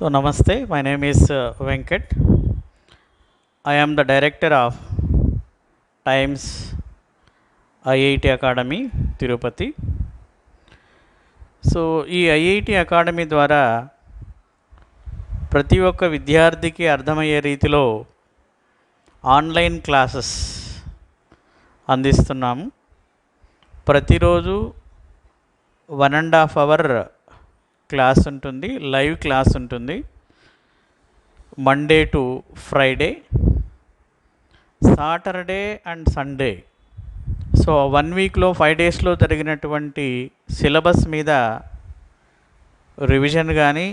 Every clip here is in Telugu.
So, Namaste. My name is Venkat. I am the director of Times IIT Academy, Tirupati. So ఈ ఐఐటి అకాడమీ ద్వారా ప్రతి ఒక్క విద్యార్థికి అర్థమయ్యే రీతిలో ఆన్లైన్ క్లాసెస్ అందిస్తున్నాము. ప్రతిరోజు 1.5 అవర్ క్లాస్ ఉంటుంది, లైవ్ క్లాస్ ఉంటుంది. Monday to Friday, Saturday and Sunday. So 1 వీక్లో 5 డేస్లో జరిగినటువంటి సిలబస్ మీద రివిజన్ కానీ,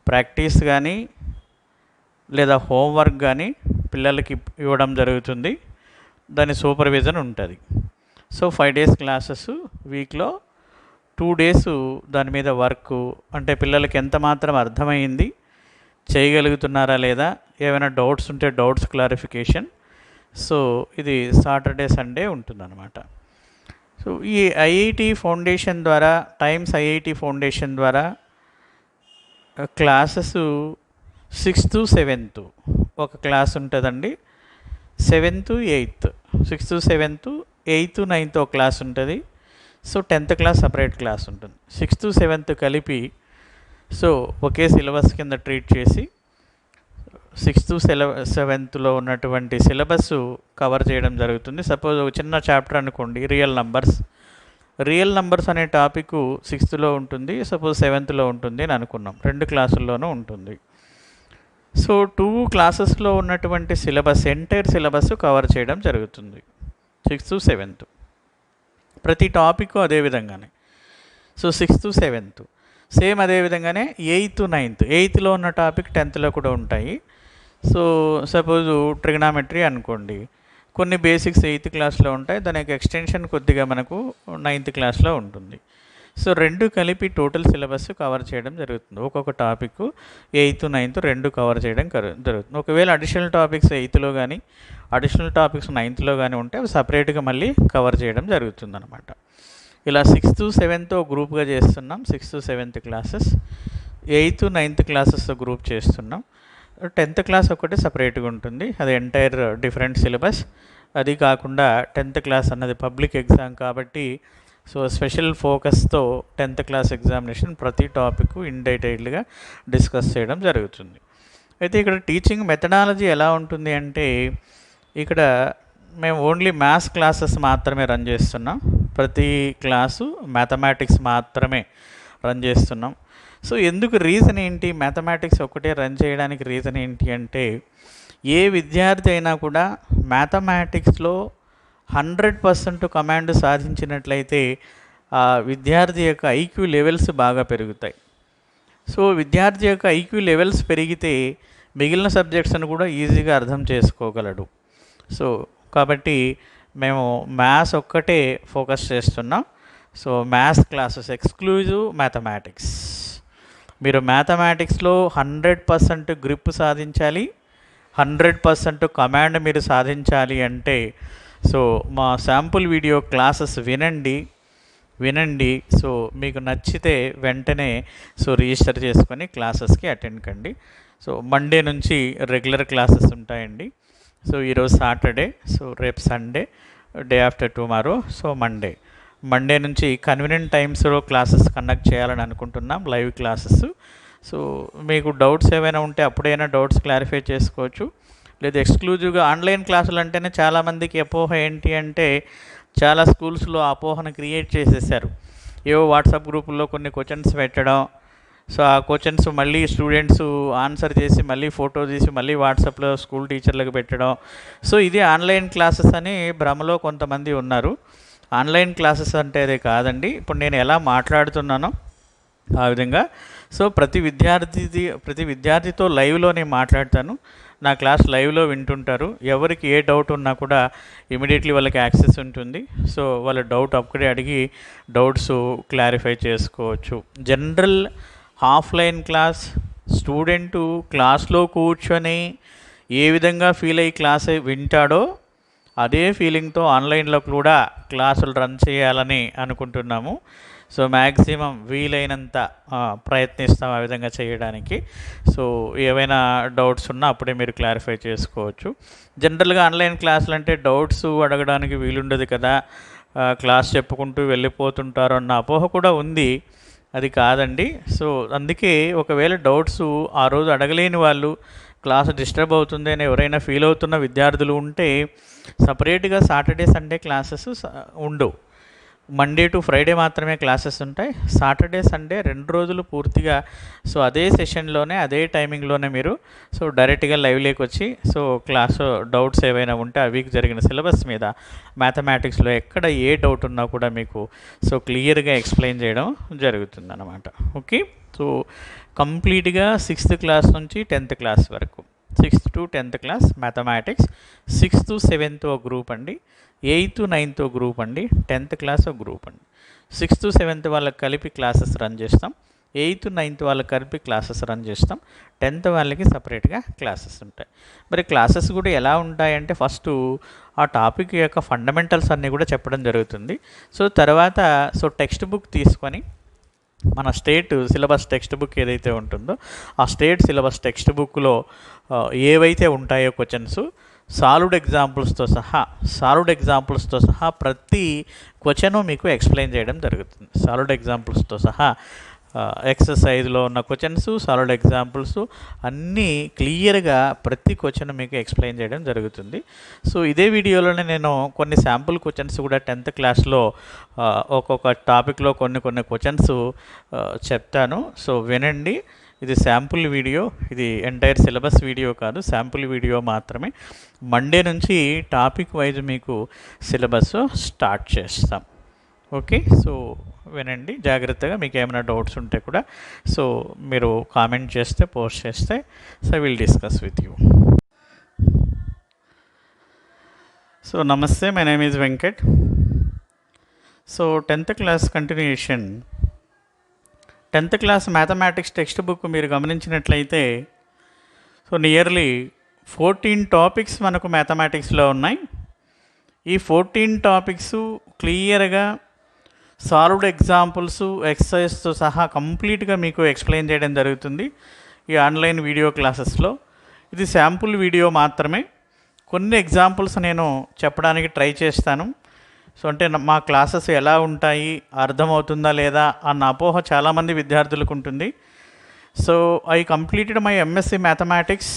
ప్రాక్టీస్ కానీ, లేదా హోంవర్క్ కానీ పిల్లలకి ఇవ్వడం జరుగుతుంది. దాని సూపర్విజన్ ఉంటుంది. సో 5 డేస్ క్లాసెస్, వీక్లో 2 డేస్ దాని మీద వర్క్. అంటే పిల్లలకి ఎంత మాత్రం అర్థమైంది, చేయగలుగుతున్నారా లేదా, ఏమైనా డౌట్స్ ఉంటే డౌట్స్ క్లారిఫికేషన్. సో ఇది సాటర్డే సండే ఉంటుందన్నమాట. సో ఈ ఐఐటి ఫౌండేషన్ ద్వారా, టైమ్స్ ఐఐటి ఫౌండేషన్ ద్వారా క్లాసెస్ 6th, 7th ఒక క్లాస్ ఉంటుందండి. 7th, 8th, 6th, 7th, 8th, 9th ఒక క్లాస్ ఉంటుంది. So 10th class separate class ఉంటుంది. 6th, 7th కలిపి సో ఒకే సిలబస్ కింద ట్రీట్ చేసి 6th, 7thలో ఉన్నటువంటి సిలబస్ కవర్ చేయడం జరుగుతుంది. సపోజ్ ఒక చిన్న చాప్టర్ అనుకోండి, రియల్ నంబర్స్ అనే టాపిక్ 6thలో ఉంటుంది, సపోజ్ 7thలో ఉంటుంది అని అనుకున్నాం. 2 క్లాసుల్లోనూ ఉంటుంది. సో 2 క్లాసెస్లో ఉన్నటువంటి సిలబస్, ఎంటైర్ సిలబస్ కవర్ చేయడం జరుగుతుంది 6th, 7th. ప్రతి టాపిక్ అదేవిధంగానే. సో 6th, 7th సేమ్ అదేవిధంగానే 8th, 9th. 8thలో ఉన్న టాపిక్ 10thలో కూడా ఉంటాయి. సో సపోజు ట్రిగనామెట్రీ అనుకోండి, కొన్ని బేసిక్స్ 8th క్లాస్లో ఉంటాయి, దానికి ఎక్స్టెన్షన్ కొద్దిగా మనకు 9th క్లాస్లో ఉంటుంది. సో 2 కలిపి టోటల్ సిలబస్ కవర్ చేయడం జరుగుతుంది. ఒక్కొక్క టాపిక్ 8th, 9th 2 కవర్ చేయడం జరుగుతుంది. ఒకవేళ అడిషనల్ టాపిక్స్ 8thలో కానీ, అడిషనల్ టాపిక్స్ 9thలో కానీ ఉంటే అవి సపరేట్గా మళ్ళీ కవర్ చేయడం జరుగుతుంది అనమాట. ఇలా 6th, 7th గ్రూప్గా చేస్తున్నాం. 6th, 7th classes, 8th, 9th classes group చేస్తున్నాం. 10th క్లాస్ ఒకటి సపరేట్గా ఉంటుంది, అది ఎంటైర్ డిఫరెంట్ సిలబస్. అది కాకుండా 10th క్లాస్ అన్నది పబ్లిక్ ఎగ్జామ్ కాబట్టి సో స్పెషల్ ఫోకస్తో 10th క్లాస్ ఎగ్జామినేషన్ ప్రతి టాపిక్ ఇన్ డీటెయిల్డ్గా డిస్కస్ చేయడం జరుగుతుంది. అయితే ఇక్కడ టీచింగ్ మెథడాలజీ ఎలా ఉంటుంది అంటే, ఇక్కడ మేము ఓన్లీ మ్యాథ్స్ క్లాసెస్ మాత్రమే రన్ చేస్తున్నాం. ప్రతి క్లాసు మ్యాథమెటిక్స్ మాత్రమే రన్ చేస్తున్నాం. సో ఎందుకు, రీజన్ ఏంటి, మ్యాథమెటిక్స్ ఒకటే రన్ చేయడానికి రీజన్ ఏంటి అంటే, ఏ విద్యార్థి అయినా కూడా మ్యాథమెటిక్స్లో 100% కమాండ్ సాధించినట్లయితే ఆ విద్యార్థి యొక్క ఐక్యూ లెవెల్స్ బాగా పెరుగుతాయి. సో విద్యార్థి యొక్క ఐక్యూ లెవెల్స్ పెరిగితే మిగిలిన సబ్జెక్ట్స్ను కూడా ఈజీగా అర్థం చేసుకోగలడు. సో కాబట్టి మేము మ్యాథ్స్ ఒక్కటే ఫోకస్ చేస్తున్నాం. So maths classes, exclusive mathematics. మీరు మ్యాథమెటిక్స్లో 100% గ్రిప్ సాధించాలి, 100% కమాండ్ మీరు సాధించాలి అంటే సో మా శాంపుల్ వీడియో క్లాసెస్ వినండి. సో మీకు నచ్చితే వెంటనే సో రిజిస్టర్ చేసుకొని క్లాసెస్కి అటెండ్ కండి. సో మండే నుంచి రెగ్యులర్ క్లాసెస్ ఉంటాయండి. సో ఈరోజు సాటర్డే, సో రేపు Sunday, day after tomorrow so Monday నుంచి కన్వీనియంట్ టైమ్స్లో క్లాసెస్ కండక్ట్ చేయాలని అనుకుంటున్నాం, లైవ్ క్లాసెస్. సో మీకు డౌట్స్ ఏమైనా ఉంటే అప్పుడైనా డౌట్స్ క్లారిఫై చేసుకోవచ్చు. లేదా ఎక్స్క్లూజివ్గా ఆన్లైన్ క్లాసులు అంటేనే చాలామందికి అపోహ ఏంటి అంటే, చాలా స్కూల్స్లో అపోహను క్రియేట్ చేసేసారు. ఏవో వాట్సాప్ గ్రూపుల్లో కొన్ని క్వశ్చన్స్ పెట్టడం, సో ఆ క్వశ్చన్స్ మళ్ళీ స్టూడెంట్స్ ఆన్సర్ చేసి మళ్ళీ ఫోటో తీసి మళ్ళీ వాట్సాప్లో స్కూల్ టీచర్లకు పెట్టడం. సో ఇది ఆన్లైన్ క్లాసెస్ అని భ్రమలో కొంతమంది ఉన్నారు. ఆన్లైన్ క్లాసెస్ అంటే అదే కాదండి. ఇప్పుడు నేను ఎలా మాట్లాడుతున్నానో ఆ విధంగా సో ప్రతి విద్యార్థితో లైవ్లోనే మాట్లాడతాను. నా క్లాస్ లైవ్లో వింటుంటారు. ఎవరికి ఏ డౌట్ ఉన్నా కూడా ఇమీడియట్లీ వాళ్ళకి యాక్సెస్ ఉంటుంది. సో వాళ్ళ డౌట్ అక్కడే అడిగి డౌట్స్ క్లారిఫై చేసుకోవచ్చు. జనరల్ ఆఫ్లైన్ క్లాస్, స్టూడెంటు క్లాస్లో కూర్చొని ఏ విధంగా ఫీల్ అయ్యి క్లాస్ వింటాడో అదే ఫీలింగ్తో ఆన్లైన్లో కూడా క్లాసులు రన్ చేయాలని అనుకుంటున్నాము. సో మ్యాక్సిమం వీలైనంత ప్రయత్నిస్తాం ఆ విధంగా చేయడానికి. సో ఏవైనా డౌట్స్ ఉన్నా అప్పుడే మీరు క్లారిఫై చేసుకోవచ్చు. జనరల్గా ఆన్లైన్ క్లాసులు అంటే డౌట్స్ అడగడానికి వీలుండదు కదా, క్లాస్ చెప్పుకుంటూ వెళ్ళిపోతుంటారు అన్న అపోహ కూడా ఉంది. అది కాదండి. సో అందుకే ఒకవేళ డౌట్స్ ఆ రోజు అడగలేని వాళ్ళు, క్లాస్ డిస్టర్బ్ అవుతుంది అని ఎవరైనా ఫీల్ అవుతున్న విద్యార్థులు ఉంటే సపరేట్గా సాటర్డే సండే క్లాసెస్ ఉండవు. మండే టు ఫ్రైడే మాత్రమే క్లాసెస్ ఉంటాయి. సాటర్డే సండే 2 రోజులు పూర్తిగా సో అదే సెషన్లోనే అదే టైమింగ్లోనే మీరు సో డైరెక్ట్గా లైవ్లోకి వచ్చి సో క్లాసు డౌట్స్ ఏవైనా ఉంటే ఆ వీక్ జరిగిన సిలబస్ మీద మ్యాథమెటిక్స్లో ఎక్కడ ఏ డౌట్ ఉన్నా కూడా మీకు సో క్లియర్గా ఎక్స్ప్లెయిన్ చేయడం జరుగుతుందన్నమాట. ఓకే. సో కంప్లీట్గా 6th క్లాస్ నుంచి 10th క్లాస్ వరకు, 6th to 10th class mathematics, 6th to 7th ఒక గ్రూప్ అండి, 8th to 9th ఒక గ్రూప్ అండి, 10th క్లాస్ ఒక గ్రూప్ అండి. 6th to 7th వాళ్ళకి కలిపి క్లాసెస్ రన్ చేస్తాం, 8th to 9th వాళ్ళకి కలిపి క్లాసెస్ రన్ చేస్తాం, 10th వాళ్ళకి సపరేట్గా క్లాసెస్ ఉంటాయి. మరి క్లాసెస్ కూడా ఎలా ఉంటాయంటే ఫస్ట్ ఆ టాపిక్ యొక్క ఫండమెంటల్స్ అన్నీ కూడా చెప్పడం జరుగుతుంది. సో తర్వాత సో టెక్స్ట్ బుక్ తీసుకొని మన స్టేట్ సిలబస్ టెక్స్ట్ బుక్ ఏదైతే ఉంటుందో ఆ స్టేట్ సిలబస్ టెక్స్ట్ బుక్లో ఏవైతే ఉంటాయో క్వశ్చన్స్ సాల్వ్డ్ ఎగ్జాంపుల్స్తో సహా ప్రతి క్వశ్చను మీకు ఎక్స్ప్లెయిన్ చేయడం జరుగుతుంది. సాల్వ్డ్ ఎగ్జాంపుల్స్తో సహా ఎక్సర్సైజ్లో ఉన్న క్వశ్చన్స్, సాల్వ్డ్ ఎగ్జాంపుల్స్ అన్నీ క్లియర్గా ప్రతి క్వశ్చన్ మీకు ఎక్స్ప్లెయిన్ చేయడం జరుగుతుంది. సో ఇదే వీడియోలోనే నేను కొన్ని శాంపుల్ క్వశ్చన్స్ కూడా 10th క్లాస్లో ఒక్కొక్క టాపిక్లో కొన్ని క్వశ్చన్స్ చెప్తాను. సో వినండి. ఇది శాంపుల్ వీడియో, ఇది ఎంటైర్ సిలబస్ వీడియో కాదు, శాంపుల్ వీడియో మాత్రమే. మండే నుంచి టాపిక్ వైజ్ మీకు సిలబస్ స్టార్ట్ చేస్తాం. ఓకే. సో వినండి జాగ్రత్తగా. మీకు ఏమైనా డౌట్స్ ఉంటే కూడా సో మీరు కామెంట్ చేస్తే, పోస్ట్ చేస్తే so will discuss with you. So నమస్తే, my name is Venkat. So 10th class continuation, 10th class mathematics text book మీరు గమనించినట్లయితే సో నియర్లీ 14 టాపిక్స్ మనకు మ్యాథమెటిక్స్లో ఉన్నాయి. ఈ 14 టాపిక్స్ క్లియర్గా సాల్వ్డ్ ఎగ్జాంపుల్స్, ఎక్సర్సైజ్తో సహా కంప్లీట్గా మీకు ఎక్స్ప్లెయిన్ చేయడం జరుగుతుంది ఈ ఆన్లైన్ వీడియో క్లాసెస్లో. ఇది శాంపుల్ వీడియో మాత్రమే. కొన్ని ఎగ్జాంపుల్స్ నేను చెప్పడానికి ట్రై చేస్తాను. సో అంటే మా క్లాసెస్ ఎలా ఉంటాయి, అర్థమవుతుందా లేదా అన్న అపోహ చాలామంది విద్యార్థులకు ఉంటుంది. So I completed my MSc mathematics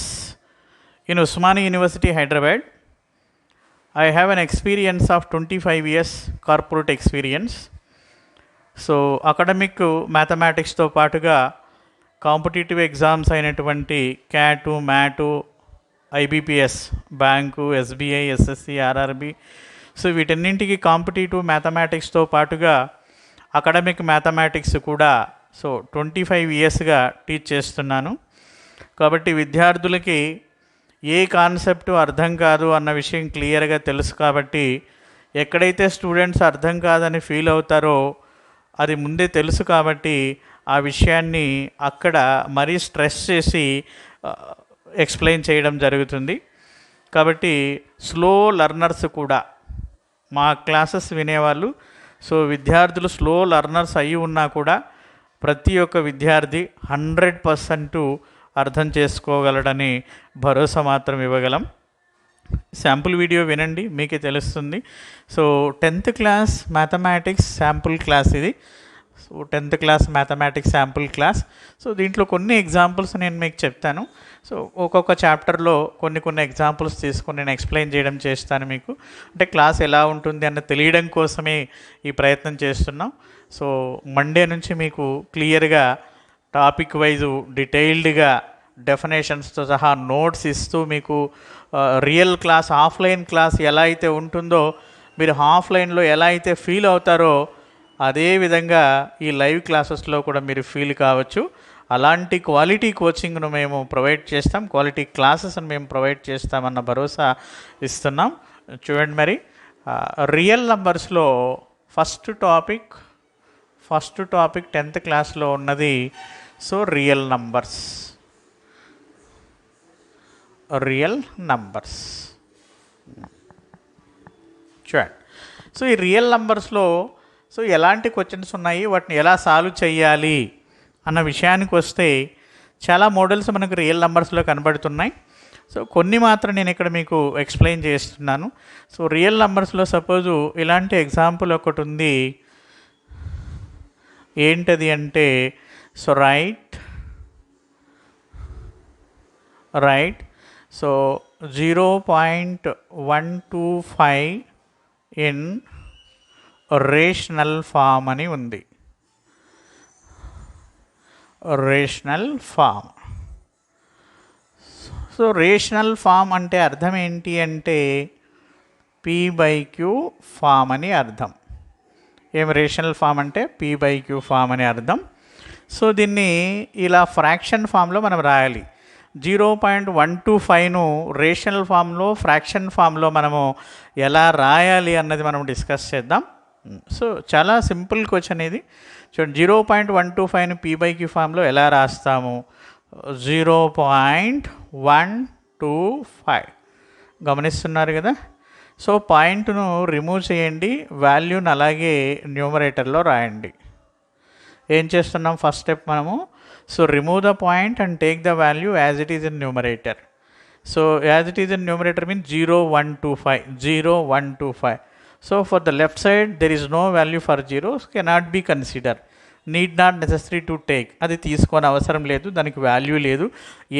in Osmania university Hyderabad. I have an experience of 25 years corporate experience. So academic మ్యాథమెటిక్స్తో పాటుగా కాంపిటేటివ్ ఎగ్జామ్స్ అయినటువంటి CAT, MAT, IBPS, bank, SBI, SSC, RRB, so వీటన్నింటికి కాంపిటేటివ్ మ్యాథమెటిక్స్తో పాటుగా అకాడమిక్ మ్యాథమెటిక్స్ కూడా సో 25 ఇయర్స్గా టీచ్ చేస్తున్నాను. కాబట్టి విద్యార్థులకి ఏ కాన్సెప్ట్ అర్థం కాదు అన్న విషయం క్లియర్గా తెలుసు. కాబట్టి ఎక్కడైతే స్టూడెంట్స్ అర్థం కాదని ఫీల్ అవుతారో అది ముందే తెలుసు. కాబట్టి ఆ విషయాన్ని అక్కడ మరీ స్ట్రెస్ చేసి ఎక్స్ప్లెయిన్ చేయడం జరుగుతుంది. కాబట్టి స్లో లెర్నర్స్ కూడా మా క్లాసెస్ వినేవాళ్ళు, సో విద్యార్థులు స్లో లెర్నర్స్ అయి ఉన్నా కూడా ప్రతి ఒక్క విద్యార్థి 100% అర్థం చేసుకోగలడని భరోసా మాత్రం ఇవ్వగలం. శాంపుల్ వీడియో వినండి, మీకే తెలుస్తుంది. So 10th class mathematics sample class ఇది. So 10th class mathematics sample class. So దీంట్లో కొన్ని ఎగ్జాంపుల్స్ నేను మీకు చెప్తాను. సో ఒక్కొక్క చాప్టర్లో కొన్ని ఎగ్జాంపుల్స్ తీసుకొని నేను ఎక్స్ప్లెయిన్ చేయడం చేస్తాను మీకు. అంటే క్లాస్ ఎలా ఉంటుంది అన్న తెలియడం కోసమే ఈ ప్రయత్నం చేస్తున్నాం. సో మండే నుంచి మీకు క్లియర్గా టాపిక్ వైజు డీటెయిల్డ్గా డెఫినేషన్స్తో సహా నోట్స్ ఇస్తూ మీకు రియల్ క్లాస్, ఆఫ్లైన్ క్లాస్ ఎలా అయితే ఉంటుందో మీరు ఆఫ్లైన్లో ఎలా అయితే ఫీల్ అవుతారో అదేవిధంగా ఈ లైవ్ క్లాసెస్లో కూడా మీరు ఫీల్ కావచ్చు. అలాంటి క్వాలిటీ కోచింగ్ను మేము ప్రొవైడ్ చేస్తాం, క్వాలిటీ క్లాసెస్ని మేము ప్రొవైడ్ చేస్తామన్న భరోసా ఇస్తున్నాం. చూడండి మరి రియల్ నంబర్స్లో ఫస్ట్ టాపిక్ 10th క్లాస్లో ఉన్నది. సో రియల్ నంబర్స్ చూడండి. సో ఈ రియల్ నంబర్స్లో సో ఎలాంటి క్వశ్చన్స్ ఉన్నాయి, వాటిని ఎలా సాల్వ్ చేయాలి అన్న విషయానికి వస్తే చాలా మోడల్స్ మనకు రియల్ నెంబర్స్లో కనబడుతున్నాయి. సో కొన్ని మాత్రం నేను ఇక్కడ మీకు ఎక్స్ప్లెయిన్ చేస్తున్నాను. సో రియల్ నెంబర్స్లో సపోజు ఇలాంటి ఎగ్జాంపుల్ ఒకటి ఉంది. ఏంటది అంటే, so right so 0.125 in rational form అని ఉంది. Rational form. So rational form అంటే అర్థం ఏంటి అంటే P/Q ఫామ్ అని అర్థం. ఏం రేషనల్ ఫామ్ అంటే P/Q ఫామ్ అని అర్థం. సో దీన్ని ఇలా ఫ్రాక్షన్ ఫామ్లో మనం రాయాలి. 0.125ను రేషనల్ ఫామ్లో ఫ్రాక్షన్ ఫామ్లో మనము ఎలా రాయాలి అన్నది మనం డిస్కస్ చేద్దాం. సో చాలా సింపుల్ క్వశ్చన్ ఇది. చూడండి, 0.125ను P/Q ఫామ్లో ఎలా రాస్తాము? 0.125 గమనిస్తున్నారు కదా. సో పాయింట్ను రిమూవ్ చేయండి, వాల్యూని అలాగే న్యూమరేటర్లో రాయండి. ఏం చేస్తున్నాం? ఫస్ట్ స్టెప్ మనము, so remove the point and take the value as it is in numerator. So as it is in numerator means 0.125. So for the left side there is no value for zeros, cannot be consider, need not necessary to take. అది తీసుకొని అవసరం లేదు, దానికి వాల్యూ లేదు.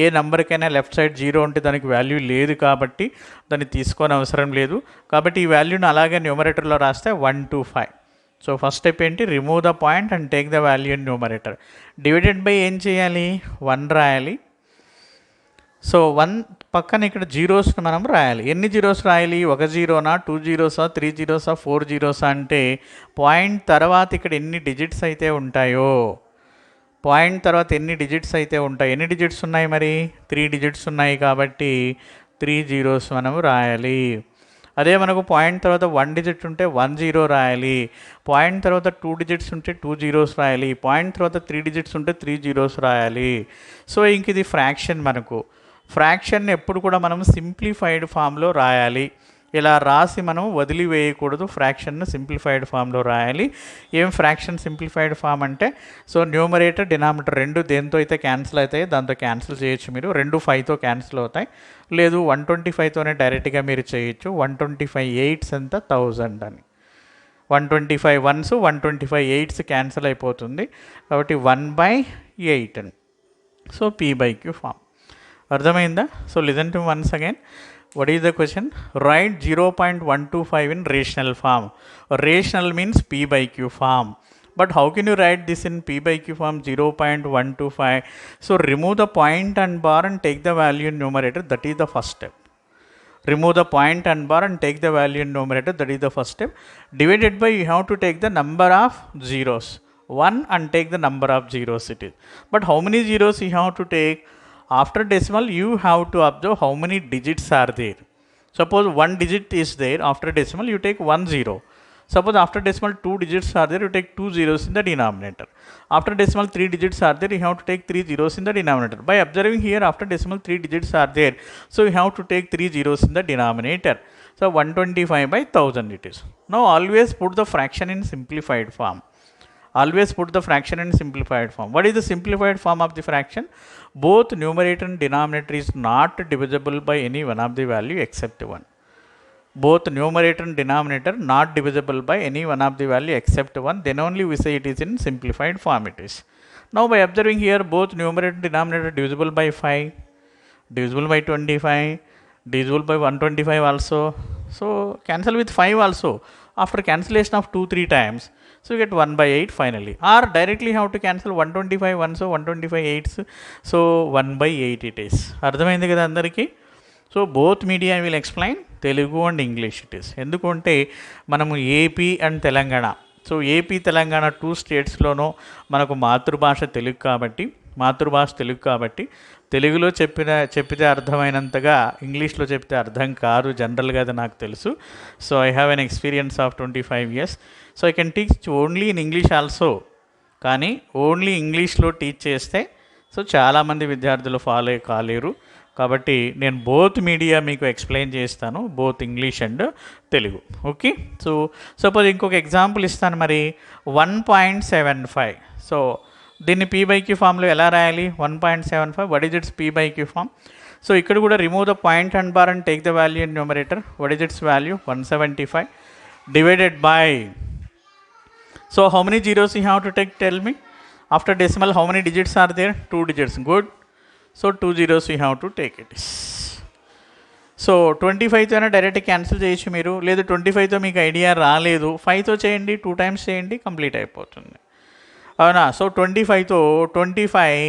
ఏ నెంబర్కైనా లెఫ్ట్ సైడ్ 0 ఉంటే దానికి వాల్యూ లేదు కాబట్టి దాన్ని తీసుకొని అవసరం లేదు. కాబట్టి ఈ వాల్యూని అలాగే న్యూమరేటర్లో రాస్తే 125. సో ఫస్ట్ స్టెప్ ఏంటి? Remove the point and take the value in numerator. Divided by ఏం చేయాలి? 1 రాయాలి. సో 1 పక్కన ఇక్కడ జీరోస్ మనం రాయాలి. ఎన్ని జీరోస్ రాయాలి? 1 జీరోనా, 2 జీరోసా, 3 జీరోసా, 4 జీరోసా అంటే పాయింట్ తర్వాత ఇక్కడ ఎన్ని డిజిట్స్ అయితే ఉంటాయో, పాయింట్ తర్వాత ఎన్ని డిజిట్స్ అయితే ఉంటాయి. ఎన్ని డిజిట్స్ ఉన్నాయి మరి? 3 డిజిట్స్ ఉన్నాయి కాబట్టి 3 జీరోస్ మనము రాయాలి. అదే మనకు పాయింట్ తర్వాత 1 డిజిట్ ఉంటే 1 జీరో రాయాలి. పాయింట్ తర్వాత 2 డిజిట్స్ ఉంటే 2 జీరోస్ రాయాలి. పాయింట్ తర్వాత 3 డిజిట్స్ ఉంటే 3 జీరోస్ రాయాలి. సో ఇంక ఇది ఫ్రాక్షన్. మనకు ఫ్రాక్షన్ ఎప్పుడు కూడా మనం సింప్లిఫైడ్ ఫామ్లో రాయాలి. ఇలా రాసి మనం వదిలివేయకూడదు. ఫ్రాక్షన్ను సింప్లిఫైడ్ ఫామ్లో రాయాలి. ఏం ఫ్రాక్షన్ సింప్లిఫైడ్ ఫామ్ అంటే, సో న్యూమరేటర్ డినామినేటర్ రెండు దేంతో అయితే క్యాన్సిల్ అవుతాయి దాంతో క్యాన్సిల్ చేయొచ్చు మీరు. 2 5తో క్యాన్సిల్ అవుతాయి. లేదు 125తోనే డైరెక్ట్గా మీరు చేయొచ్చు. 125 8s ఎంత? 1000 అని. 125 1s 125 8s క్యాన్సిల్ అయిపోతుంది కాబట్టి 1/8 అని. So P/Q form. అర్థమైందా? So listen to once again. What is the question? Write 0.125 in rational form. Rational means P/Q form. But how can you write this in P/Q form 0.125? So remove the point and bar and take the value in numerator. That is the first step. Remove the point and bar and take the value in numerator. That is the first step. Divided by, you have to take the number of zeros. 1 and take the number of zeros it is. But how many zeros you have to take? After decimal, you have to observe how many digits are there. Suppose 1 digit is there, after decimal you take 1 0. Suppose after decimal 2 digits are there, you take 2 zeros in the denominator. After decimal 3 digits are there, you have to take 3 zeros in the denominator. By observing here, after decimal 3 digits are there, so you have to take 3 zeros in the denominator. So 125/1000 it is. Now always put the fraction in simplified form. Always put the fraction in simplified form. What is the simplified form of the fraction? Both numerator and denominator is not divisible by any one of the value except 1. Both numerator and denominator not divisible by any one of the value except 1. Then only we say it is in simplified form it is. Now by observing here, both numerator and denominator divisible by 5, divisible by 25, divisible by 125 also. So cancel with 5 also. After cancellation of 2-3 times, so you get 1/8 finally. Or directly have to cancel 125 1s, 125 8s. So 1/8 it is. అర్థమైంది కదా అందరికీ? So both media will explain, Telugu and English it is. ఎందుకంటే మనము AP and Telangana, so AP Telangana 2 స్టేట్స్లోనూ మనకు మాతృభాష తెలుగు కాబట్టి తెలుగులో చెప్పితే అర్థమైనంతగా ఇంగ్లీష్లో చెప్తే అర్థం కాదు జనరల్గా, అది నాకు తెలుసు. So I have an experience of 25 years. So I can teach only in English also. కానీ ఓన్లీ ఇంగ్లీష్లో టీచ్ చేస్తే సో చాలామంది విద్యార్థులు ఫాలో కాలేరు. కాబట్టి నేను బోత్ మీడియా మీకు ఎక్స్ప్లెయిన్ చేస్తాను, both English and Telugu. Okay, so suppose ఇంకొక ఎగ్జాంపుల్ ఇస్తాను మరి. 1.75. సో దీన్ని P/Q ఫామ్లో ఎలా రాయాలి? 1.75 what is its P/Q form? So ఇక్కడ కూడా remove the point and bar and take the value in numerator. What is its value? 175 divided by. So how many zeros you have to take? Tell me. After decimal how many digits are there? 2 digits. Good. So 2 zeros you have to take it. So 25తో అయినా డైరెక్ట్ క్యాన్సిల్ చేయొచ్చు మీరు, లేదు 25తో మీకు ఐడియా రాలేదు 5తో చేయండి, 2 టైమ్స్ చేయండి, కంప్లీట్ అయిపోతుంది. అవునా? సో 25తో 25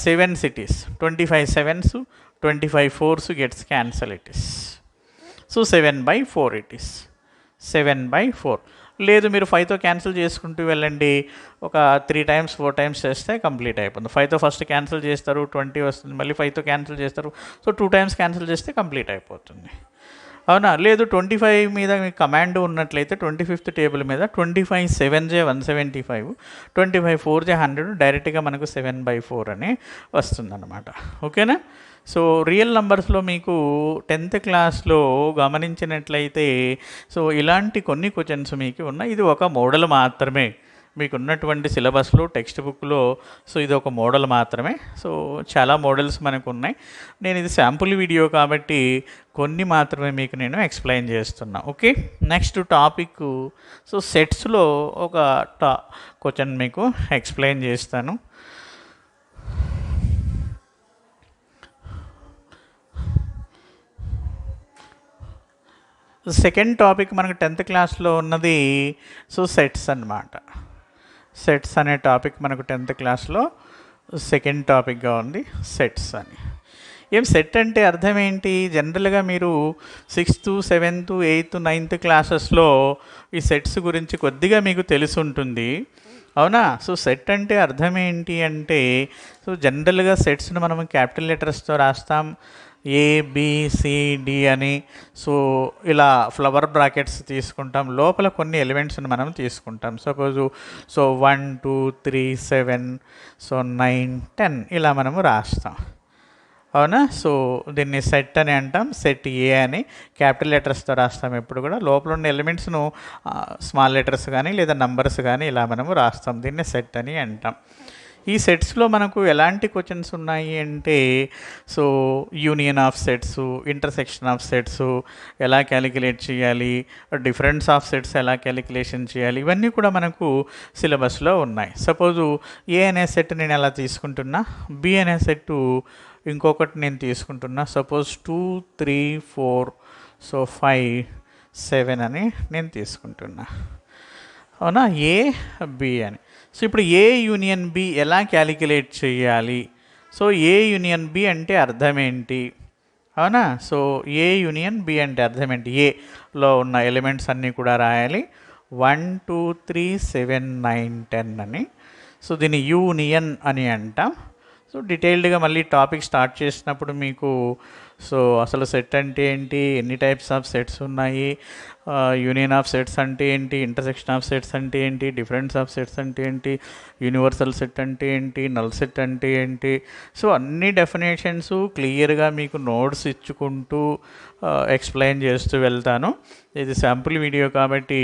7s it is. 25 7s, 25 4s gets cancel it is. So 7/4 it is. 7/4. లేదు మీరు 5తో క్యాన్సిల్ చేసుకుంటూ వెళ్ళండి, ఒక 3 టైమ్స్ 4 టైమ్స్ చేస్తే కంప్లీట్ అయిపోతుంది. 5తో ఫస్ట్ క్యాన్సిల్ చేస్తారు, 20 వస్తుంది, మళ్ళీ 5తో క్యాన్సిల్ చేస్తారు, సో 2 టైమ్స్ క్యాన్సిల్ చేస్తే కంప్లీట్ అయిపోతుంది. అవునా? లేదు 25 మీద మీకు కమాండ్ ఉన్నట్లయితే 25th టేబుల్ మీద 25 7s 175, 25 4s 100, డైరెక్ట్గా మనకు 7/4 అని వస్తుందన్నమాట. ఓకేనా? సో రియల్ నంబర్స్లో మీకు 10th క్లాస్లో గమనించినట్లయితే సో ఇలాంటి కొన్ని క్వశ్చన్స్ మీకు ఉన్నాయి. ఇది ఒక మోడల్ మాత్రమే మీకు ఉన్నటువంటి సిలబస్లో, టెక్స్ట్ బుక్లో. సో ఇది ఒక మోడల్ మాత్రమే. సో చాలా మోడల్స్ మనకు ఉన్నాయి. నేను ఇది శాంపుల్ వీడియో కాబట్టి కొన్ని మాత్రమే మీకు నేను ఎక్స్ప్లెయిన్ చేస్తున్నా. Okay, next topic. సో సెట్స్లో ఒక క్వశ్చన్ మీకు ఎక్స్ప్లెయిన్ చేస్తాను. సెకండ్ టాపిక్ మనకు 10th క్లాస్లో ఉన్నది సో సెట్స్ అన్నమాట. సెట్స్ అనే టాపిక్ మనకు 10th క్లాస్లో సెకండ్ టాపిక్గా ఉంది, సెట్స్ అని. ఏం సెట్ అంటే అర్థం ఏంటి? జనరల్గా మీరు 6th 7th 8th 9th క్లాసెస్లో ఈ సెట్స్ గురించి కొద్దిగా మీకు తెలిసి ఉంటుంది. అవునా? సో సెట్ అంటే అర్థం ఏంటి అంటే, సో జనరల్గా సెట్స్ను మనం క్యాపిటల్ లెటర్స్తో రాస్తాం, ABCD అని. సో ఇలా ఫ్లవర్ బ్రాకెట్స్ తీసుకుంటాం, లోపల కొన్ని ఎలిమెంట్స్ని మనం తీసుకుంటాం. సపోజు సో 1 2 3 7, సో 9 10 ఇలా మనము రాస్తాం. అవునా? సో దీన్ని సెట్ అని అంటాం. సెట్ ఏ అని క్యాపిటల్ లెటర్స్తో రాస్తాం ఎప్పుడు కూడా. లోపల ఉన్న ఎలిమెంట్స్ను స్మాల్ లెటర్స్ కానీ లేదా నంబర్స్ కానీ ఇలా మనము రాస్తాం. దీన్ని సెట్ అని అంటాం. ఈ సెట్స్లో మనకు ఎలాంటి క్వశ్చన్స్ ఉన్నాయి అంటే, so union of sets, intersection of sets ఎలా క్యాలిక్యులేట్ చేయాలి, డిఫరెన్స్ ఆఫ్ సెట్స్ ఎలా క్యాలిక్యులేషన్ చేయాలి, ఇవన్నీ కూడా మనకు సిలబస్లో ఉన్నాయి. సపోజు ఏ అనే సెట్ నేను ఎలా తీసుకుంటున్నా, బి అనే సెట్ ఇంకొకటి నేను తీసుకుంటున్నా. సపోజ్ 2 3 4 సో 5 7 అని నేను తీసుకుంటున్నా. అవునా? ఏ బి అని. సో ఇప్పుడు ఏ యూనియన్ బి ఎలా క్యాలిక్యులేట్ చేయాలి? సో ఏ యూనియన్ బి అంటే అర్థం ఏంటి? అవునా? సో ఏ యూనియన్ బి అంటే అర్థం ఏంటి? ఏలో ఉన్న ఎలిమెంట్స్ అన్నీ కూడా రాయాలి. 1 2 3 7 9 10 అని. సో దీన్ని యూనియన్ అని అంటాం. సో డీటెయిల్డ్గా మళ్ళీ టాపిక్ స్టార్ట్ చేసినప్పుడు మీకు సో అసలు సెట్ అంటే ఏంటి, ఎన్ని టైప్స్ ఆఫ్ సెట్స్ ఉన్నాయి, యూనియన్ ఆఫ్ సెట్స్ అంటే ఏంటి, ఇంటర్సెక్షన్ ఆఫ్ సెట్స్ అంటే ఏంటి, డిఫరెన్స్ ఆఫ్ సెట్స్ అంటే ఏంటి, యూనివర్సల్ సెట్ అంటే ఏంటి, నల్ సెట్ అంటే ఏంటి, సో అన్ని డెఫినేషన్స్ క్లియర్గా మీకు నోట్స్ ఇచ్చుకుంటూ ఎక్స్ప్లెయిన్ చేస్తూ వెళ్తాను. ఇది శాంపుల్ వీడియో కాబట్టి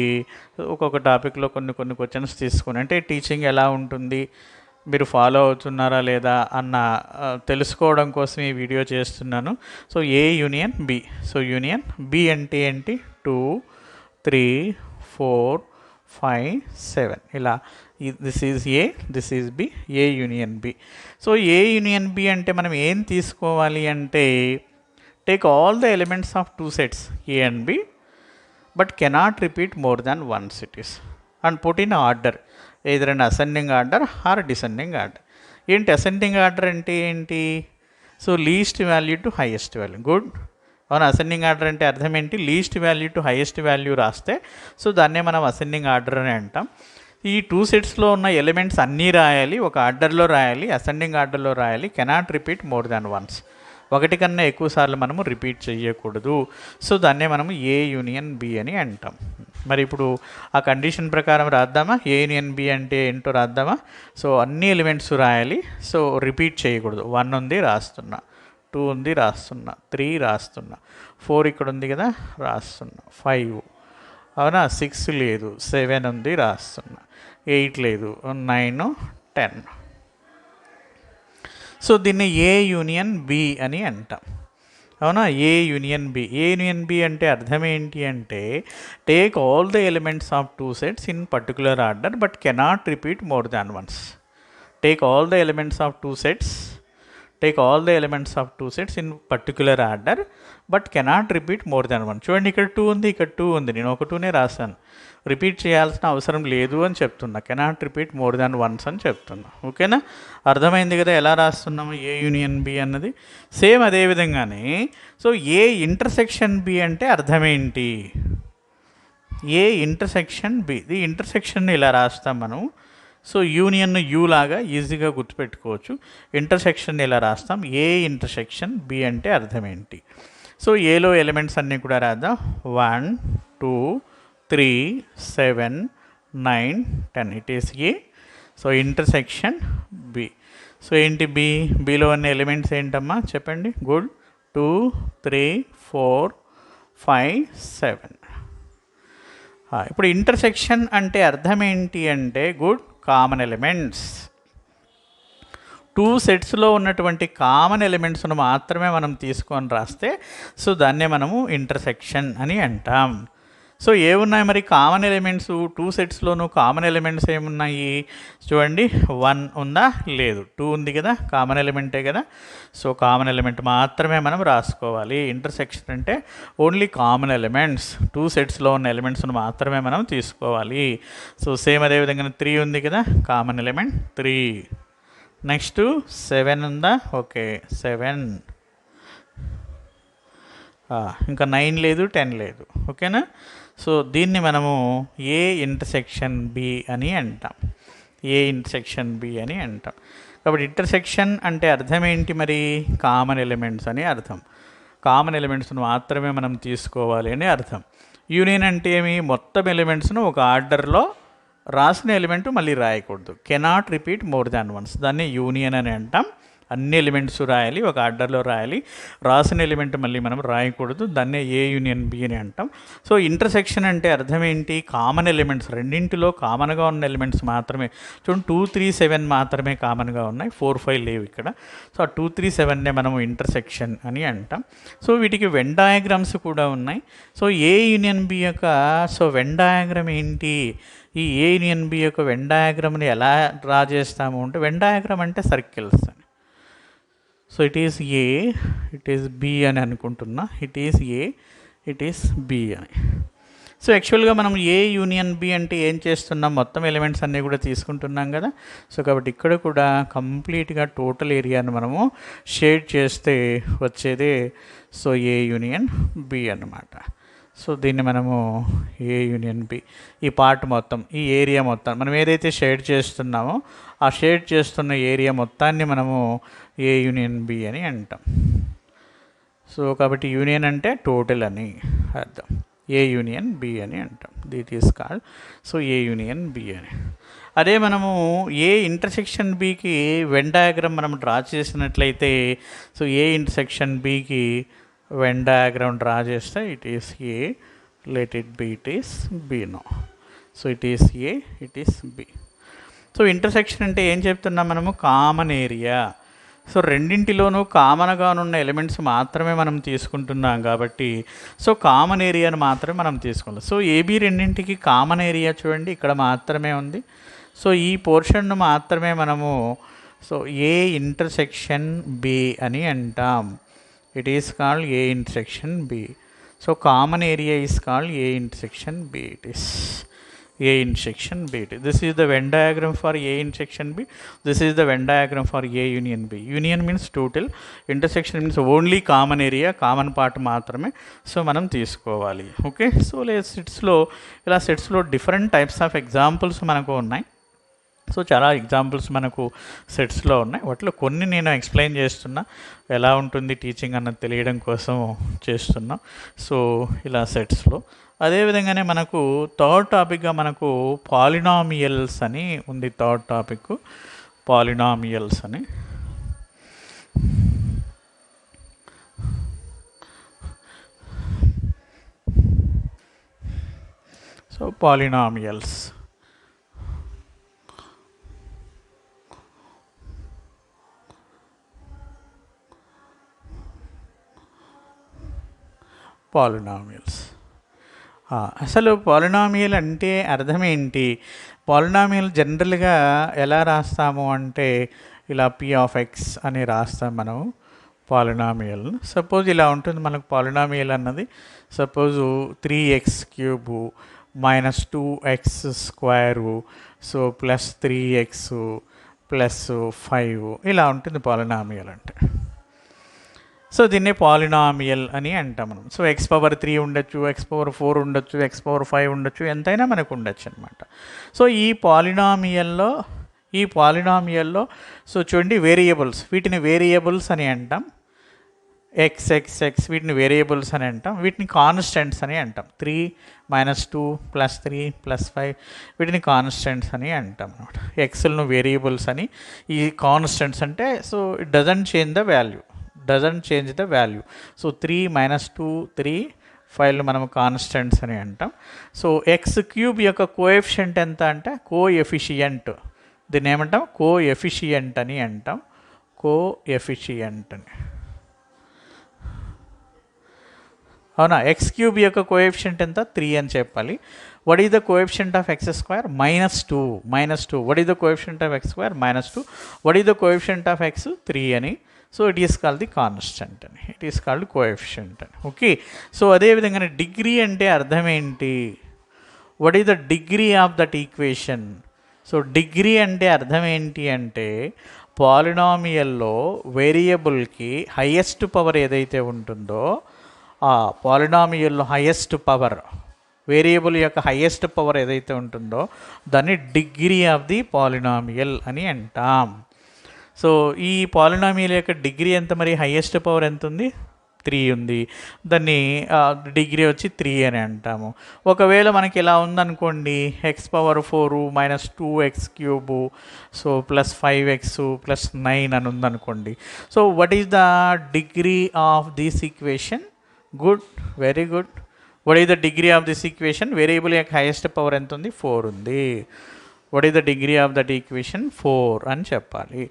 ఒక్కొక్క టాపిక్లో కొన్ని క్వశ్చన్స్ తీసుకుని, అంటే టీచింగ్ ఎలా ఉంటుంది, మీరు ఫాలో అవుతున్నారా లేదా అన్న తెలుసుకోవడం కోసం ఈ వీడియో చేస్తున్నాను. So A union B. So union B అంటే ఏంటి? 2 3 4 5 7 ఇలా. This is A, this is B, A union B. So A union B అంటే మనం ఏం తీసుకోవాలి అంటే, take all the elements of 2 sets A and B but cannot repeat more than once it is, and put in order, either an ascending order or descending order. ఏంటి అసెండింగ్ ఆర్డర్ అంటే ఏంటి? So least value to highest value. Good. అవును, అసెండింగ్ ఆర్డర్ అంటే అర్థం ఏంటి? Least value to highest value రాస్తే సో దాన్నే మనం అసెండింగ్ ఆర్డర్ అని అంటాం. ఈ 2 setsలో ఉన్న ఎలిమెంట్స్ అన్నీ రాయాలి, ఒక ఆర్డర్లో రాయాలి, అసెండింగ్ ఆర్డర్లో రాయాలి. Cannot repeat more than once, ఒకటి కన్నా ఎక్కువ సార్లు మనము రిపీట్ చేయకూడదు. సో దాన్నే మనము ఏ యూనియన్ బి అని అంటాం. మరి ఇప్పుడు ఆ కండిషన్ ప్రకారం రాద్దామా? ఏ యూనియన్ బి అంటే ఏంటో రాద్దామా? సో అన్ని ఎలిమెంట్స్ రాయాలి, సో రిపీట్ చేయకూడదు. 1 ఉంది రాస్తున్నా, 2 ఉంది రాస్తున్నా, 3 రాస్తున్నా, 4 ఇక్కడ ఉంది కదా రాస్తున్నా, 5 అవునా, 6 లేదు, 7 ఉంది రాస్తున్నా, 8 లేదు, 9, 10. సో దీన్ని ఏ యూనియన్ బి అని అంటాం అవునా. ఏ union B, A union B అంటే అర్థం ఏంటి అంటే take all the elements of 2 sets in particular order but cannot repeat more than once. Take all the elements of 2 sets, take all the elements of 2 sets in particular order but cannot repeat more than one. చూడండి ఇక్కడ 2 ఉంది, ఇక్కడ 2 ఉంది, నేను ఒక 2నే రాశాను, రిపీట్ చేయాల్సిన అవసరం లేదు అని చెప్తున్నా, cannot repeat more than once అని చెప్తున్నా. ఓకేనా, అర్థమైంది కదా ఎలా రాస్తున్నాము ఏ యూనియన్ బి అన్నది. సేమ్ అదే విధంగానే సో ఏ ఇంటర్సెక్షన్ బి అంటే అర్థం ఏంటి, ఏ ఇంటర్సెక్షన్ బి, ఇది ఇంటర్సెక్షన్ ఇలా రాస్తాం మనం. సో యూనియన్ యూ లాగా ఈజీగా గుర్తుపెట్టుకోవచ్చు, ఇంటర్సెక్షన్ ఇలా రాస్తాం. ఏ ఇంటర్సెక్షన్ బి అంటే అర్థం ఏంటి. సో ఏలో ఎలిమెంట్స్ అన్నీ కూడా రాద్దాం. 1, 2, 3, 7, 9, 10 it is A. So intersection B. So ఏంటి బి, బిలో ఉన్న ఎలిమెంట్స్ ఏంటమ్మా చెప్పండి. గుడ్, 2, 3, 4, 5, 7. ఇప్పుడు ఇంటర్సెక్షన్ అంటే అర్థం ఏంటి అంటే గుడ్ కామన్ ఎలిమెంట్స్. 2 setsలో ఉన్నటువంటి కామన్ ఎలిమెంట్స్ను మాత్రమే మనం తీసుకొని రాస్తే సో దాన్నే మనము ఇంటర్సెక్షన్ అని అంటాం. సో ఏమున్నాయి మరి కామన్ ఎలిమెంట్స్ 2 setsలోనూ కామన్ ఎలిమెంట్స్ ఏమున్నాయి చూడండి. 1 ఉందా, లేదు, 2 ఉంది కదా, కామన్ ఎలిమెంటే కదా. సో కామన్ ఎలిమెంట్ మాత్రమే మనం రాసుకోవాలి. ఇంటర్సెక్షన్ అంటే ఓన్లీ కామన్ ఎలిమెంట్స్, 2 setsలో ఉన్న ఎలిమెంట్స్ను మాత్రమే మనం తీసుకోవాలి. సో సేమ్ అదేవిధంగా 3 ఉంది కదా, కామన్ ఎలిమెంట్ 3. నెక్స్ట్ 7 ఉందా, ఓకే 7. ఇంకా 9 లేదు, 10 లేదు. ఓకేనా. సో దీన్ని మనము ఏ ఇంటర్సెక్షన్ బి అని అంటాం, ఏ ఇంటర్సెక్షన్ బి అని అంటాం. కాబట్టి ఇంటర్సెక్షన్ అంటే అర్థం ఏంటి మరి, కామన్ ఎలిమెంట్స్ అని అర్థం, కామన్ ఎలిమెంట్స్ను మాత్రమే మనం తీసుకోవాలి అని అర్థం. యూనియన్ అంటే ఏమి, మొత్తం ఎలిమెంట్స్ను ఒక ఆర్డర్లో రాసిన ఎలిమెంట్ మళ్ళీ రాయకూడదు, cannot repeat more than once, దాన్ని యూనియన్ అని అంటాం. అన్ని ఎలిమెంట్స్ రాయాలి, ఒక ఆర్డర్లో రాయాలి, రాసిన ఎలిమెంట్ మళ్ళీ మనం రాయకూడదు, దాన్నే ఏ యూనియన్ బి అని అంటాం. సో ఇంటర్సెక్షన్ అంటే అర్థం ఏంటి, కామన్ ఎలిమెంట్స్, రెండింటిలో కామన్గా ఉన్న ఎలిమెంట్స్ మాత్రమే. చూడండి 2, 3, 7 మాత్రమే కామన్గా ఉన్నాయి, 4, 5 లేవు ఇక్కడ. సో ఆ 2, 3, 7నే మనం ఇంటర్సెక్షన్ అని అంటాం. సో వీటికి వెన్ డయాగ్రామ్స్ కూడా ఉన్నాయి. సో ఏ యూనియన్ బి యొక్క సో వెన్ డయాగ్రామ్ ఏంటి, ఈ ఏ యూనియన్ బి యొక్క వెన్ డయాగ్రామ్ని ఎలా డ్రా చేస్తాము అంటే, వెన్ డయాగ్రామ్ అంటే సర్కిల్స్ అని. So it is A, it is B అని అనుకుంటున్నా, it is A, it is B అని. సో యాక్చువల్గా మనం ఏ యూనియన్ బి అంటే ఏం చేస్తున్నాం, మొత్తం ఎలిమెంట్స్ అన్నీ కూడా తీసుకుంటున్నాం కదా. సో కాబట్టి ఇక్కడ కూడా కంప్లీట్గా టోటల్ ఏరియాను మనము షేడ్ చేస్తే వచ్చేదే సో ఏ యూనియన్ బి అన్నమాట. సో దీన్ని మనము ఏ యూనియన్ బి, ఈ పార్ట్ మొత్తం, ఈ ఏరియా మొత్తం మనం ఏదైతే షేడ్ చేస్తున్నామో ఆ షేడ్ చేస్తున్న ఏరియా మొత్తాన్ని మనము ఏ యూనియన్ బి అని అంటాం. సో కాబట్టి యూనియన్ అంటే టోటల్ అని అర్థం, ఏ యూనియన్ బి అని అంటాం. That is called so A union B అని. అదే మనము ఏ ఇంటర్సెక్షన్ బికి వెన్ డయాగ్రామ్ మనం డ్రా చేసినట్లయితే, సో ఏ ఇంటర్సెక్షన్ బికి వెన్ డయాగ్రామ్ డ్రా చేస్తే it is A, let it B, it is B no. So it is A, it is B. So intersection అంటే ఏం చెప్తున్నాం మనము, కామన్ ఏరియా. సో రెండింటిలోనూ కామన్గా ఉన్న ఎలిమెంట్స్ మాత్రమే మనం తీసుకుంటున్నాం కాబట్టి సో కామన్ ఏరియాను మాత్రమే మనం తీసుకుంటాం. సో ఏబి రెండింటికి కామన్ ఏరియా చూడండి ఇక్కడ మాత్రమే ఉంది. సో ఈ పోర్షన్ను మాత్రమే మనము సో ఏ ఇంటర్సెక్షన్ బి అని అంటాం. It is called A intersection B. So common area is called A intersection B. It is A intersection B. This is the Venn diagram for A intersection B. This is the Venn diagram for A union B. Union means total. Intersection means only common area, common part మాత్రమే సో మనం తీసుకోవాలి. ఓకే. సో సెట్స్లో ఇలా సెట్స్లో డిఫరెంట్ టైప్స్ ఆఫ్ ఎగ్జాంపుల్స్ మనకు ఉన్నాయి. సో చాలా ఎగ్జాంపుల్స్ మనకు సెట్స్లో ఉన్నాయి. వాటిలో కొన్ని నేను ఎక్స్ప్లెయిన్ చేస్తున్నా, ఎలా ఉంటుంది టీచింగ్ అన్నది తెలియడం కోసం చేస్తున్నా. సో ఇలా సెట్స్లో అదేవిధంగానే మనకు థర్డ్ టాపిక్గా మనకు పాలినామియల్స్ అని ఉంది. థర్డ్ టాపిక్ పాలినామియల్స్ అని. పాలినామియల్స్. అసలు పాలినామియల్ అంటే అర్థం ఏంటి? పాలినామియల్ జనరల్గా ఎలా రాస్తాము అంటే ఇలా p(x) అని రాస్తాం మనం పాలినామియల్. సపోజ్ ఇలా ఉంటుంది మనకు పాలినామియల్ అన్నది. Suppose 3x³ minus 2x², so plus 3x plus 5 ఇలా ఉంటుంది పాలినామియల్ అంటే. సో దీన్నే పాలినామియల్ అని అంటాం మనం. సో x⁻3 ఉండొచ్చు, x⁻4 ఉండొచ్చు, x⁻5 ఉండొచ్చు, ఎంతైనా మనకు ఉండొచ్చు అనమాట. సో ఈ పాలినామియల్లో సో చూడండి వేరియబుల్స్, వీటిని వేరియబుల్స్ అని అంటాం. x వీటిని వేరియబుల్స్ అని అంటాం. వీటిని కాన్స్టెంట్స్ అని అంటాం. 3 - 2 + 3 + 5 వీటిని కాన్స్టెంట్స్ అని అంటాం అనమాట. ఎక్స్లను వేరియబుల్స్ అని, ఈ కాన్స్టెంట్స్ అంటే so it doesn't change the value. So 3 - 2 3, 5 మనం కాన్స్టెంట్స్ అని అంటాం. సో x³ యొక్క కోఎఫిషియంట్ ఎంత అంటే కోఎఫిషియంట్. దీన్ని ఏమంటాం? కోఎఫిషియంట్ అని అంటాం. కోఎఫిషియంట్ అని, అవునా? x³ యొక్క కోఎఫిషియంట్ ఎంత? 3 అని చెప్పాలి. What is the coefficient of x² -2. What is the coefficient of x² -2. What is the coefficient of x? 3 అని. So it is called the constant అని, ఇట్ ఈస్ కాల్డ్ కోఎఫిషియంట్ అని. ఓకే. సో అదేవిధంగా డిగ్రీ అంటే అర్థం ఏంటి? What is the degree of that equation? So degree అంటే అర్థం ఏంటి అంటే పాలినామియల్లో వేరియబుల్కి హైయెస్ట్ పవర్ ఏదైతే ఉంటుందో ఆ పాలినామియల్లో హైయెస్ట్ పవర్, వేరియబుల్ యొక్క హైయెస్ట్ పవర్ ఏదైతే ఉంటుందో దాన్ని డిగ్రీ ఆఫ్ ది పాలినామియల్ అని అంటాం. సో ఈ పాలినామియల్ యొక్క డిగ్రీ ఎంత మరి? హైయెస్ట్ పవర్ ఎంత ఉంది? 3 ఉంది. దాన్ని డిగ్రీ వచ్చి 3 అని అంటాము. ఒకవేళ మనకి ఇలా ఉందనుకోండి, x⁻4 - 2x³, so plus 5x plus 9 అని ఉందనుకోండి. So what is the degree of this equation? Good, very good. What is the degree of this equation? Variable యొక్క హైయెస్ట్ పవర్ ఎంత ఉంది? 4 ఉంది. What is the degree of that equation? 4 అని చెప్పాలి.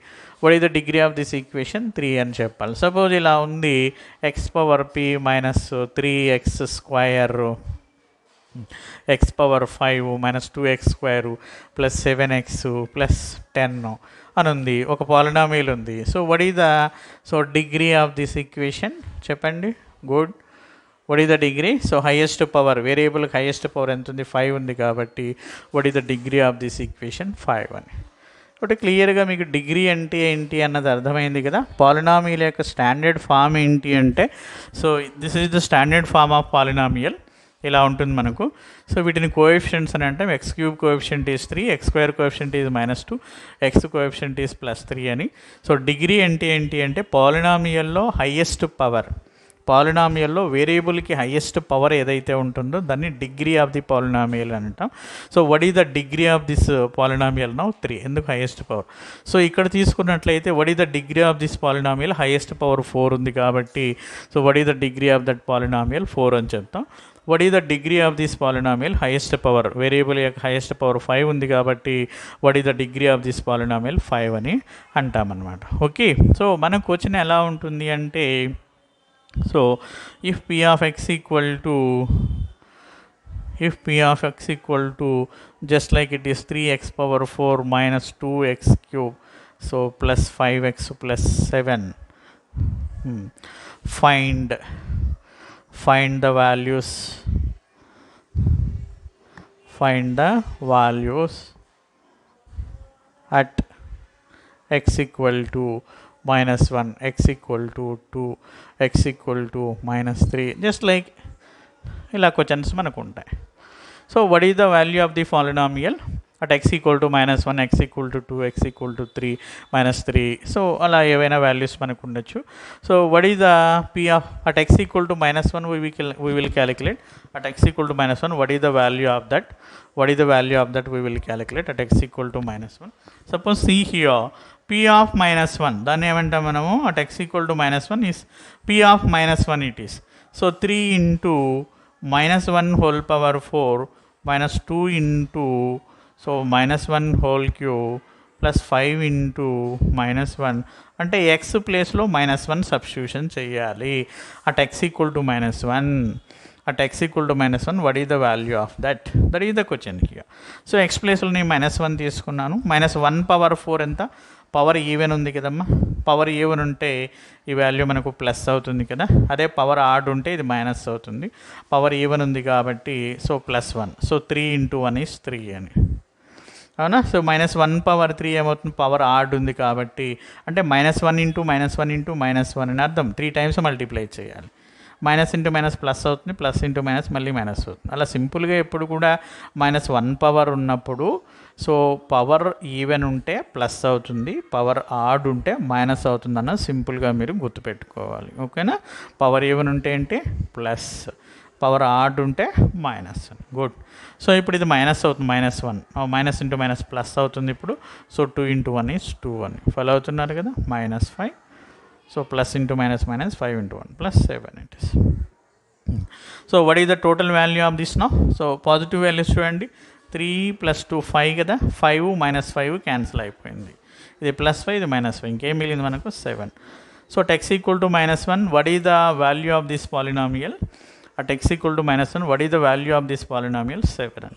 What is the degree of this equation? 3 అని చెప్పాలి. సపోజ్ ఇలా ఉంది, x⁻p - 3x², x⁻5 - 2x² plus 7x plus 10 అని ఉంది. ఒక పాలినామియల్ ఉంది. So what is the degree of this equation? చెప్పండి. Good. What is the degree? So highest power, వేరియబుల్కి హైయెస్ట్ పవర్ ఎంత ఉంది? 5 ఉంది కాబట్టి what is the degree of this equation? 5 అని. ఒకటి క్లియర్గా మీకు డిగ్రీ అంటే ఏంటి అన్నది అర్థమైంది కదా. పాలినామియల్ యొక్క స్టాండర్డ్ ఫామ్ ఏంటి అంటే, so this is the standard form of polynomial. ఇలా ఉంటుంది మనకు. సో వీటిని కోఎఫిషియంట్స్ అని అంటే x³ coefficient is 3, x² coefficient is -2, x coefficient is +3 అని. సో డిగ్రీ అంటే ఏంటి అంటే పాలినామియల్లో హైయెస్ట్ పవర్, పాలినామియల్లో వేరియబుల్కి హైయెస్ట్ పవర్ ఏదైతే ఉంటుందో దాన్ని డిగ్రీ ఆఫ్ ది పాలినామియల్ అని అంటాం. So what is the degree of this polynomial? Now 3. ఎందుకు? Highest power. సో ఇక్కడ తీసుకున్నట్లయితే what is the degree of this polynomial? Highest power 4 ఉంది కాబట్టి so what is the degree of that polynomial? 4 అని చెప్తాం. What is the degree of this polynomial? Highest power, variable యొక్క హైయెస్ట్ పవర్ 5 ఉంది కాబట్టి what is the degree of this polynomial? 5 అని అంటామన్నమాట. ఓకే. సో మన క్వశ్చన్ ఎలా ఉంటుంది అంటే, so if p of x equal to just like it is 3x⁻4 - 2x³, so plus 5x plus 7, find the values at x equal to -1, x equal to 2, x equal to -3, just like ఇలా క్వశ్చన్స్ మనకు ఉంటాయి. So what is the value of the polynomial at x equal to -1, x equal to 2, x equal to 3, -3, so అలా ఏవైనా వాల్యూస్ మనకు ఉండొచ్చు. So what is the p of at x equal to -1 we will calculate at x equal to -1 what is the value of that we will calculate at x equal to -1. Suppose see here p of -1, దాన్ని ఏమంటాం మనము? at x equal to -1 is p of -1 it is. So 3 into -1 whole power 4 -2 into so -1 whole cube plus 5 into -1 అంటే ఎక్స్ ప్లేస్లో -1 సబ్స్టిట్యూషన్ చేయాలి. At x equal to -1 at x equal to -1 what is the value of that is the question here. So x ప్లేస్లో నేను -1 తీసుకున్నాను. -1 పవర్ 4 ఎంత? పవర్ ఈవెన్ ఉంది కదమ్మా. పవర్ ఈవెన్ ఉంటే ఈ వాల్యూ మనకు ప్లస్ అవుతుంది కదా. అదే పవర్ ఆడ్ ఉంటే ఇది మైనస్ అవుతుంది. పవర్ ఈవెన్ ఉంది కాబట్టి సో +1. సో 3 ఇంటూ 1 ఈజ్ 3 అని అవునా. సో -1 పవర్ 3 ఏమవుతుంది? పవర్ ఆడ్ ఉంది కాబట్టి అంటే -1 ఇంటూ -1 ఇంటూ -1 అని అర్థం. 3 టైమ్స్ మల్టిప్లై చేయాలి. మైనస్ ఇంటూ మైనస్ ప్లస్ అవుతుంది, ప్లస్ ఇంటూ మైనస్ మళ్ళీ మైనస్ అవుతుంది. అలా సింపుల్గా ఎప్పుడు కూడా -1 పవర్ ఉన్నప్పుడు సో పవర్ ఈవెన్ ఉంటే ప్లస్ అవుతుంది, పవర్ ఆడ్ ఉంటే మైనస్ అవుతుంది అన్న సింపుల్గా మీరు గుర్తుపెట్టుకోవాలి. ఓకేనా. పవర్ ఈవెన్ ఉంటే ఏంటి? ప్లస్, పవర్ ఆడ్ ఉంటే మైనస్. గుడ్. సో ఇప్పుడు ఇది మైనస్ అవుతుంది, -1 మైనస్ ఇంటూ మైనస్ ప్లస్ అవుతుంది ఇప్పుడు. సో 2 ఇంటూ 1 ఈజ్ 2 అని ఫాలో అవుతున్నారు కదా. -5. So plus into minus 5 into 1 plus 7 it is. So what is the total value of this no? So positive values చూడండి. 3 + 2 5 కదా. 5 - 5 క్యాన్సిల్ అయిపోయింది. ఇది +5, ఇది -5, ఇంకేం మిగిలింది మనకు? 7. So at x equal to -1 what is the value of this polynomial? At x equal to -1 what is the value of this polynomial? 7.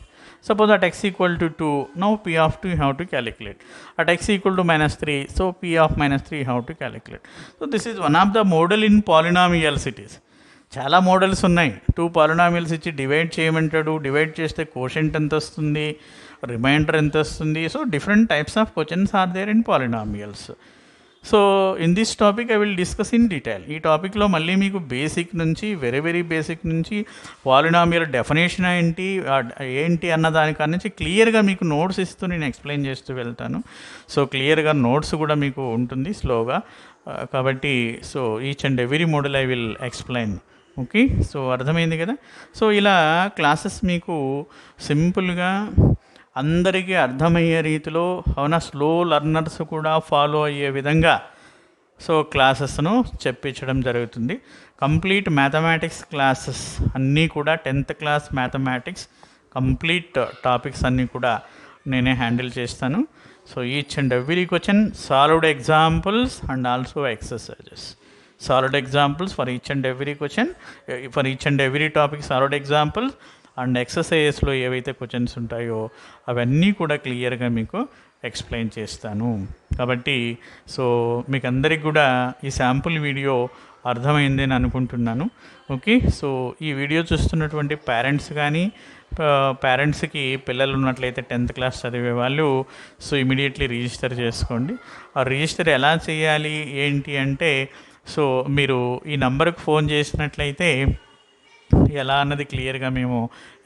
Suppose at x equal to 2, now p of 2 you have to calculate. At x equal to -3, so p of -3 you have to calculate. So this is one of the model in polynomials it is. చాలా మోడల్స్ ఉన్నాయి. 2 పాలినామియల్స్ ఇచ్చి డివైడ్ చేయమంటాడు. డివైడ్ చేస్తే కోషెంట్ ఎంత వస్తుంది, రిమైండర్ ఎంత వస్తుంది. So different types of questions are there in polynomials. So in this topic I will discuss in detail. ఈ టాపిక్లో మళ్ళీ మీకు బేసిక్ నుంచి వెరీ బేసిక్ నుంచి పాలినామియల్ డెఫినేషన్ ఏంటి అన్న దానికాడ నుంచి క్లియర్గా మీకు నోట్స్ ఇస్తూ నేను ఎక్స్ప్లెయిన్ చేస్తూ వెళ్తాను. సో క్లియర్గా నోట్స్ కూడా మీకు ఉంటుంది స్లోగా. కాబట్టి so each and every model I will explain. Okay. So అర్థమైంది కదా. సో ఇలా క్లాసెస్ మీకు సింపుల్గా అందరికీ అర్థమయ్యే రీతిలో అవునా, స్లో లర్నర్స్ కూడా ఫాలో అయ్యే విధంగా సో క్లాసెస్ను చెప్పించడం జరుగుతుంది. కంప్లీట్ మ్యాథమెటిక్స్ క్లాసెస్ అన్నీ కూడా 10th class mathematics complete topics అన్నీ కూడా నేనే హ్యాండిల్ చేస్తాను. So each and every question solved examples and also exercises. Solved examples for each and every question, for each and every topic solved examples and ఎక్సర్సైజెస్లో ఏవైతే క్వశ్చన్స్ ఉంటాయో అవన్నీ కూడా క్లియర్గా మీకు ఎక్స్ప్లెయిన్ చేస్తాను. కాబట్టి సో మీకు అందరికి కూడా ఈ శాంపుల్ వీడియో అర్థమైంది అని అనుకుంటున్నాను. ఓకే. సో ఈ వీడియో చూస్తున్నటువంటి పేరెంట్స్ కానీ పేరెంట్స్కి పిల్లలు ఉన్నట్లయితే 10th క్లాస్ చదివే వాళ్ళు సో ఇమీడియట్లీ రిజిస్టర్ చేసుకోండి. ఆ రిజిస్టర్ ఎలా చేయాలి ఏంటి అంటే సో మీరు ఈ నంబర్కి ఫోన్ చేసినట్లయితే ఎలా అన్నది క్లియర్గా మేము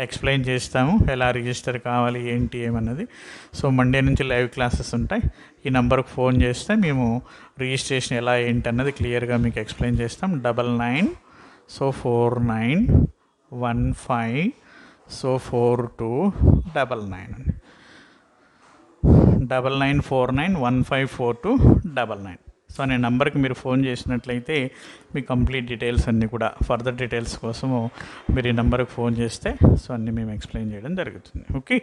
ఎక్స్ప్లెయిన్ చేస్తాము. ఎలా రిజిస్టర్ కావాలి ఏంటి ఏమన్నది. సో మండే నుంచి లైవ్ క్లాసెస్ ఉంటాయి. ఈ నెంబర్కి ఫోన్ చేస్తే మేము రిజిస్ట్రేషన్ ఎలా ఏంటి అన్నది క్లియర్గా మీకు ఎక్స్ప్లెయిన్ చేస్తాం. 99 సో 4915 సో 4299 అండి. 9949154299. సో అనే నెంబర్కి మీరు ఫోన్ చేసినట్లయితే మీ కంప్లీట్ డీటెయిల్స్ అన్నీ కూడా ఫర్దర్ డీటెయిల్స్ కోసము మీరు ఈ నెంబర్కి ఫోన్ చేస్తే సో అన్నీ మేము ఎక్స్ప్లెయిన్ చేయడం జరుగుతుంది. ఓకే.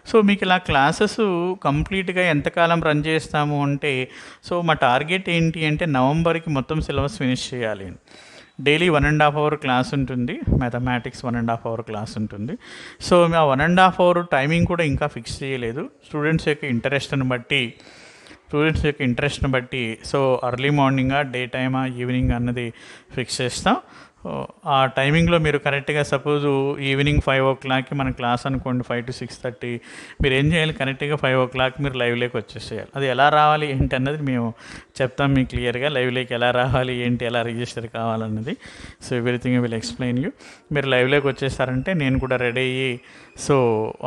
సో మీకు ఇలా క్లాసెస్ కంప్లీట్గా ఎంతకాలం రన్ చేస్తాము అంటే సో మా టార్గెట్ ఏంటి అంటే నవంబర్కి మొత్తం సిలబస్ ఫినిష్ చేయాలి. డైలీ 1.5 అవర్ క్లాస్ ఉంటుంది. మ్యాథమెటిక్స్ 1.5 అవర్ క్లాస్ ఉంటుంది. సో ఆ 1.5 అవర్ టైమింగ్ కూడా ఇంకా ఫిక్స్ చేయలేదు. స్టూడెంట్స్ యొక్క ఇంట్రెస్ట్ని బట్టి సో ఎర్లీ మార్నింగా, డే టైమా, ఈవినింగ్ అన్నది ఫిక్స్ చేస్తాం. ఆ టైమింగ్లో మీరు కరెక్ట్గా సపోజు ఈవినింగ్ 5 o'clockకి మన క్లాస్ అనుకోండి, 5 to 6:30 మీరు ఏం చేయాలి, కరెక్ట్గా 5 o'clock మీరు లైవ్లోకి వచ్చేసేయాలి. అది ఎలా రావాలి ఏంటి అన్నది మేము చెప్తాం మీకు క్లియర్గా. లైవ్లోకి ఎలా రావాలి ఏంటి, ఎలా రిజిస్టర్ కావాలన్నది so everything will explain you. మీరు లైవ్లోకి వచ్చేసారంటే నేను కూడా రెడీ అయ్యి సో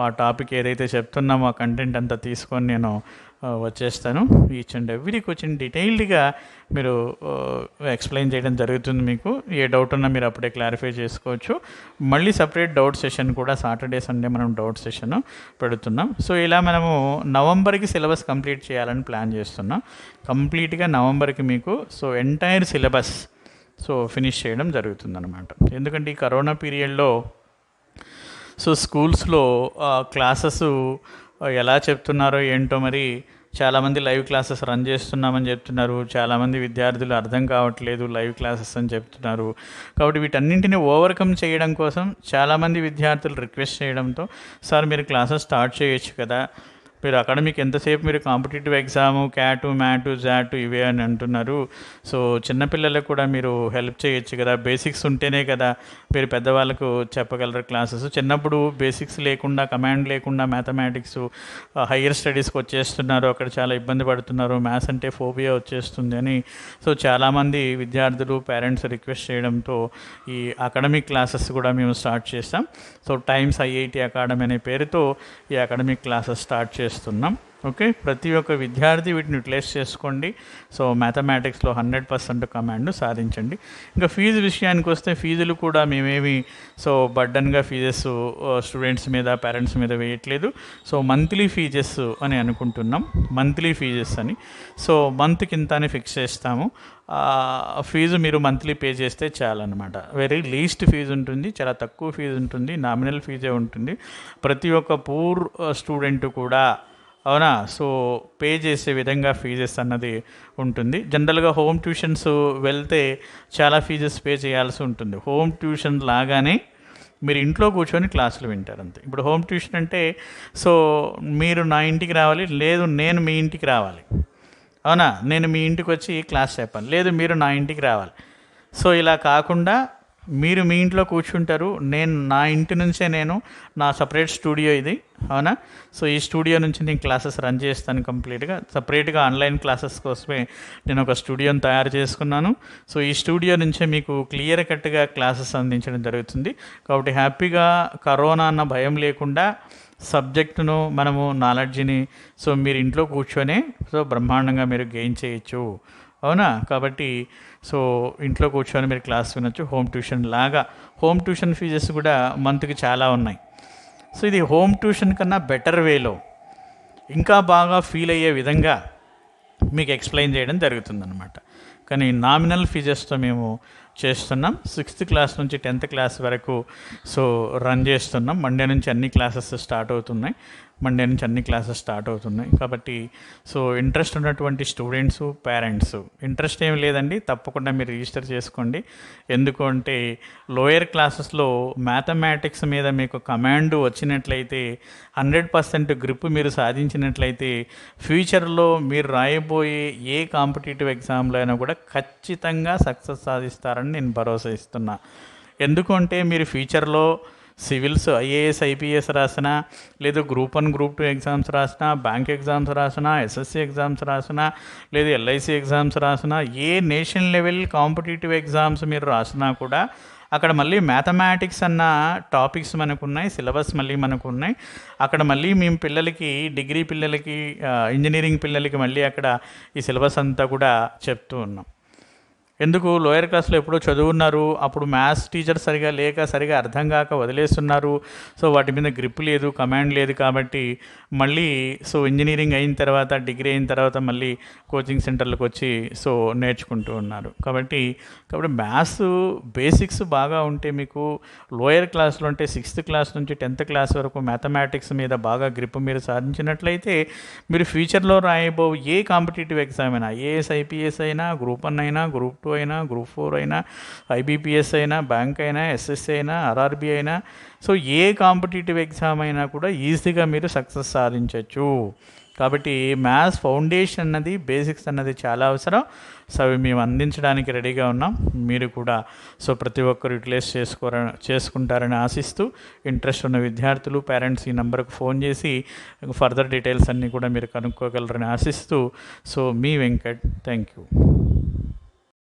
ఆ టాపిక్ ఏదైతే చెప్తున్నామో ఆ కంటెంట్ అంతా తీసుకొని నేను వచ్చేస్తాను. ఈచ్ అండ్ ఎవ్రీ క్వశ్చన్ డీటెయిల్డ్గా మీరు ఎక్స్ప్లెయిన్ చేయడం జరుగుతుంది. మీకు ఏ డౌట్ ఉన్నా మీరు అప్పుడే క్లారిఫై చేసుకోవచ్చు. మళ్ళీ సపరేట్ డౌట్ సెషన్ కూడా సాటర్డే సండే మనం డౌట్ సెషన్ పెడుతున్నాం. సో ఇలా మనము నవంబర్కి సిలబస్ కంప్లీట్ చేయాలని ప్లాన్ చేస్తున్నాం. కంప్లీట్గా నవంబర్కి మీకు so entire syllabus so finish చేయడం జరుగుతుందన్నమాట. ఎందుకంటే ఈ కరోనా పీరియడ్లో సో స్కూల్స్లో క్లాసెస్ ఎలా చెప్తున్నారో ఏంటో మరి, చాలామంది లైవ్ క్లాసెస్ రన్ చేస్తున్నామని చెప్తున్నారు, చాలామంది విద్యార్థులు అర్థం కావట్లేదు లైవ్ క్లాసెస్ అని చెప్తున్నారు. కాబట్టి వీటన్నింటినీ ఓవర్కమ్ చేయడం కోసం చాలామంది విద్యార్థులు రిక్వెస్ట్ చేయడంతో, సార్ మీరు క్లాసెస్ స్టార్ట్ చేయొచ్చు కదా, మీరు అకాడమిక్ ఎంతసేపు మీరు కాంపిటేటివ్ ఎగ్జాము, క్యాటు, మ్యాటు, జాటు ఇవే అని అంటున్నారు. సో చిన్నపిల్లలకు కూడా మీరు హెల్ప్ చేయొచ్చు కదా, బేసిక్స్ ఉంటేనే కదా మీరు పెద్దవాళ్ళకు చెప్పగలరు క్లాసెస్. చిన్నప్పుడు బేసిక్స్ లేకుండా, కమాండ్ లేకుండా మ్యాథమెటిక్స్ హయ్యర్ స్టడీస్కి వచ్చేస్తున్నారు, అక్కడ చాలా ఇబ్బంది పడుతున్నారు, మ్యాథ్స్ అంటే ఫోబియా వచ్చేస్తుంది అని. సో చాలామంది విద్యార్థులు, పేరెంట్స్ రిక్వెస్ట్ చేయడంతో ఈ అకాడమిక్ క్లాసెస్ కూడా మేము స్టార్ట్ చేస్తాం. సో టైమ్స్ ఐఐటి అకాడమీ అనే పేరుతో ఈ అకాడమిక్ క్లాసెస్ స్టార్ట్ చేస్తున్నాం. ఓకే, ప్రతి ఒక్క విద్యార్థి వీటిని యూటిలైజ్ చేసుకోండి. సో మ్యాథమెటిక్స్లో 100% కమాండ్ సాధించండి. ఇంకా ఫీజు విషయానికి వస్తే, ఫీజులు కూడా మేమేమి బర్డన్గా ఫీజెస్ స్టూడెంట్స్ మీద, పేరెంట్స్ మీద వేయట్లేదు. సో మంత్లీ ఫీజెస్ అని అనుకుంటున్నాం, మంత్లీ ఫీజెస్ అని. సో మంత్కి ఇంత అని ఫిక్స్ చేస్తాము. ఫీజు మీరు మంత్లీ పే చేస్తే చాలన్నమాట. వెరీ లీస్ట్ ఫీజు ఉంటుంది, చాలా తక్కువ ఫీజు ఉంటుంది, నామినల్ ఫీజే ఉంటుంది. ప్రతి ఒక్క పూర్ స్టూడెంట్ కూడా, అవునా, సో పే చేసే విధంగా ఫీజెస్ అన్నది ఉంటుంది. జనరల్గా హోమ్ ట్యూషన్స్ వెళ్తే చాలా ఫీజెస్ పే చేయాల్సి ఉంటుంది. హోమ్ ట్యూషన్ లాగానే మీరు ఇంట్లో కూర్చొని క్లాసులు వింటారు అంతే. ఇప్పుడు హోమ్ ట్యూషన్ అంటే, సో మీరు నా ఇంటికి రావాలి, లేదు నేను మీ ఇంటికి రావాలి, అవునా, నేను మీ ఇంటికి వచ్చి క్లాస్ చెప్పాలి, లేదు మీరు నా ఇంటికి రావాలి. సో ఇలా కాకుండా మీరు మీ ఇంట్లో కూర్చుంటారు, నేను నా ఇంటి నుంచే, నేను నా సపరేట్ స్టూడియో ఇది, అవునా. సో ఈ స్టూడియో నుంచి నేను క్లాసెస్ రన్ చేస్తాను కంప్లీట్గా. సపరేట్గా ఆన్లైన్ క్లాసెస్ కోసమే నేను ఒక స్టూడియోని తయారు చేసుకున్నాను. సో ఈ స్టూడియో నుంచే మీకు క్లియర్ కట్గా క్లాసెస్ అందించడం జరుగుతుంది. కాబట్టి హ్యాపీగా కరోనా అన్న భయం లేకుండా సబ్జెక్టును, మనము నాలెడ్జ్ని సో మీరు ఇంట్లో కూర్చొనే బ్రహ్మాండంగా మీరు గెయిన్ చేయొచ్చు, అవునా. కాబట్టి సో ఇంట్లో కూర్చొని మీరు క్లాస్ వినొచ్చు. హోమ్ ట్యూషన్ లాగా, హోమ్ ట్యూషన్ ఫీజెస్ కూడా మంత్కి చాలా ఉన్నాయి. సో ఇది హోమ్ ట్యూషన్ కన్నా బెటర్ వేలో, ఇంకా బాగా ఫీల్ అయ్యే విధంగా మీకు ఎక్స్ప్లెయిన్ చేయడం జరుగుతుందన్నమాట. కానీ నామినల్ ఫీజెస్తో మేము చేస్తున్నాం. 6th క్లాస్ నుంచి 10th క్లాస్ వరకు సో రన్ చేస్తున్నాం. మండే నుంచి అన్ని క్లాసెస్ స్టార్ట్ అవుతున్నాయి. కాబట్టి సో ఇంట్రెస్ట్ ఉన్నటువంటి స్టూడెంట్స్, పేరెంట్స్, ఇంట్రెస్ట్ ఏమి లేదండి, తప్పకుండా మీరు రిజిస్టర్ చేసుకోండి. ఎందుకు అంటే లోయర్ క్లాసెస్లో మ్యాథమెటిక్స్ మీద మీకు కమాండ్ వచ్చినట్లయితే, 100% గ్రిప్ మీరు సాధించినట్లయితే, ఫ్యూచర్లో మీరు రాయబోయే ఏ కాంపిటేటివ్ ఎగ్జామ్లో అయినా కూడా ఖచ్చితంగా సక్సెస్ సాధిస్తారని నేను భరోసా ఇస్తున్నా. ఎందుకంటే మీరు ఫ్యూచర్లో సివిల్స్, ఐఏఎస్, ఐపీఎస్ రాసినా, లేదు గ్రూప్ 1, గ్రూప్ 2 ఎగ్జామ్స్ రాసినా, బ్యాంక్ ఎగ్జామ్స్ రాసినా, ఎస్ఎస్సి ఎగ్జామ్స్ రాసినా, లేదు ఎల్ఐసి ఎగ్జామ్స్ రాసినా, ఏ నేషనల్ లెవెల్ కాంపిటేటివ్ ఎగ్జామ్స్ మీరు రాసినా కూడా అక్కడ మళ్ళీ మ్యాథమెటిక్స్ అన్న టాపిక్స్ మనకు ఉన్నాయి, సిలబస్ మళ్ళీ మనకు ఉన్నాయి. అక్కడ మళ్ళీ మేము పిల్లలకి, డిగ్రీ పిల్లలకి, ఇంజనీరింగ్ పిల్లలకి మళ్ళీ అక్కడ ఈ సిలబస్ అంతా కూడా చెప్తూ ఉన్నాం. ఎందుకు, లోయర్ క్లాస్లో ఎప్పుడో చదువున్నారు, అప్పుడు మ్యాథ్స్ టీచర్ సరిగా అర్థం కాక వదిలేస్తున్నారు. సో వాటి మీద గ్రిప్ లేదు, కమాండ్ లేదు. కాబట్టి మళ్ళీ సో ఇంజనీరింగ్ అయిన తర్వాత, డిగ్రీ అయిన తర్వాత మళ్ళీ కోచింగ్ సెంటర్లకు వచ్చి సో నేర్చుకుంటూ ఉన్నారు. కాబట్టి మ్యాథ్స్ బేసిక్స్ బాగా ఉంటే, మీకు లోయర్ క్లాస్లో అంటే 6th క్లాస్ నుంచి 10th క్లాస్ వరకు మ్యాథమెటిక్స్ మీద బాగా గ్రిప్ మీరు సాధించినట్లయితే, మీరు ఫ్యూచర్లో రాయబో ఏ కాంపిటేటివ్ ఎగ్జామ్ అయినా, ఐఏఎస్, ఐపీఎస్ అయినా, గ్రూప్ 1 అయినా, గ్రూప్ 2 అయినా, గ్రూప్ 4 అయినా, ఐబీపీఎస్ అయినా, బ్యాంక్ అయినా, ఎస్ఎస్సి అయినా, ఆర్ఆర్బీ అయినా, సో ఏ కాంపిటేటివ్ ఎగ్జామ్ అయినా కూడా ఈజీగా మీరు సక్సెస్ సాధించవచ్చు. కాబట్టి మ్యాథ్స్ ఫౌండేషన్ అన్నది, బేసిక్స్ అన్నది చాలా అవసరం. సో అవి మేము అందించడానికి రెడీగా ఉన్నాం. మీరు కూడా సో ప్రతి ఒక్కరు యూటిలైజ్ చేసుకుంటారని ఆశిస్తూ, ఇంట్రెస్ట్ ఉన్న విద్యార్థులు, పేరెంట్స్ ఈ నెంబర్కి ఫోన్ చేసి ఫర్దర్ డీటెయిల్స్ అన్నీ కూడా మీరు కనుక్కోగలరని ఆశిస్తూ, so me Venkat, thank you.